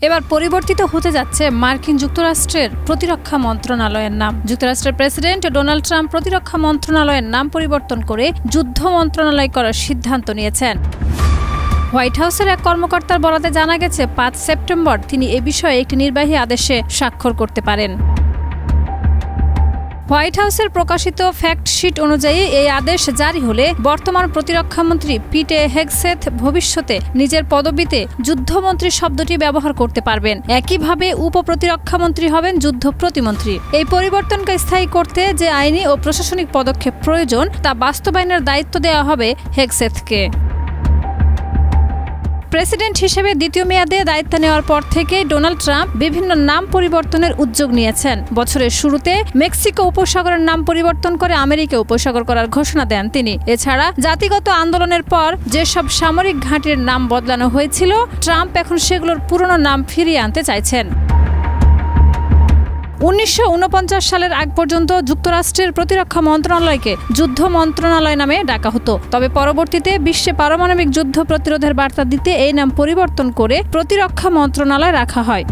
এবার পরিবর্তিত হতে যাচ্ছে মার্কিন যুক্তরাষ্ট্রের প্রতিরক্ষা মন্ত্রণালয়ের নাম। যুক্তরাষ্ট্রের প্রেসিডেন্ট ডোনাল্ড ট্রাম্প প্রতিরক্ষা মন্ত্রণালয়ের নাম পরিবর্তন করে যুদ্ধ মন্ত্রণালয় করার সিদ্ধান্ত নিয়েছেন। হোয়াইট হাউসের এক কর্মকর্তার বরাতে জানা গেছে ৫ সেপ্টেম্বর তিনি এ বিষয়ে একটি নির্বাহী আদেশে স্বাক্ষর করতে পারেন। হোয়াইট হাউসের প্রকাশিত ফ্যাক্ট শিট অনুযায়ী এই আদেশ জারি হলে বর্তমান প্রতিরক্ষামন্ত্রী পিটে হেগসেথ ভবিষ্যতে নিজের পদবিতে যুদ্ধমন্ত্রী শব্দটি ব্যবহার করতে পারবেন। একইভাবে উপপ্রতিরক্ষামন্ত্রী হবেন যুদ্ধ প্রতিমন্ত্রী। এই পরিবর্তনকে স্থায়ী করতে যে আইনি ও প্রশাসনিক পদক্ষেপ প্রয়োজন তা বাস্তবায়নের দায়িত্ব দেওয়া হবে হেগসেথকে। প্রেসিডেন্ট হিসেবে দ্বিতীয় মেয়াদে দায়িত্ব নেওয়ার পর থেকে ডোনাল্ড ট্রাম্প বিভিন্ন নাম পরিবর্তনের উদ্যোগ নিয়েছেন। বছরের শুরুতে মেক্সিকো উপসাগরের নাম পরিবর্তন করে আমেরিকা উপসাগর করার ঘোষণা দেন তিনি। এছাড়া জাতিগত আন্দোলনের পর যেসব সামরিক ঘাঁটির নাম বদলানো হয়েছিল, ট্রাম্প এখন সেগুলোর পুরনো নাম ফিরিয়ে আনতে চাইছেন। ১৯৪৯ সালের আগ পর্যন্ত যুক্তরাষ্ট্রের প্রতিরক্ষা মন্ত্রণালয়কে যুদ্ধ মন্ত্রণালয় নামে ডাকা হতো। তবে পরবর্তীতে বিশ্বে পারমাণবিক যুদ্ধ প্রতিরোধের বার্তা দিতে এই নাম পরিবর্তন করে প্রতিরক্ষা মন্ত্রণালয় রাখা হয়।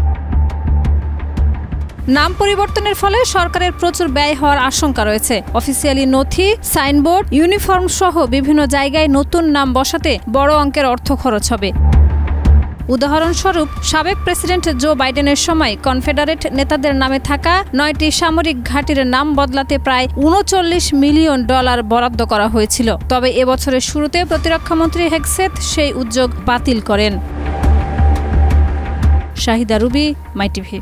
নাম পরিবর্তনের ফলে সরকারের প্রচুর ব্যয় হওয়ার আশঙ্কা রয়েছে। অফিসিয়ালি নথি, সাইনবোর্ড, ইউনিফর্ম সহ বিভিন্ন জায়গায় নতুন নাম বসাতে বড় অঙ্কের অর্থ খরচ হবে। উদাহরণস্বরূপ, সাবেক প্রেসিডেন্ট জো বাইডেনের সময় কনফেডারেট নেতাদের নামে থাকা ৯টি সামরিক ঘাঁটির নাম বদলাতে প্রায় $৩৯ মিলিয়ন বরাদ্দ করা হয়েছিল। তবে এবছরের শুরুতে প্রতিরক্ষামন্ত্রী হেগসেথ সেই উদ্যোগ বাতিল করেন। শাহিদা রুবি, মাই টিভি।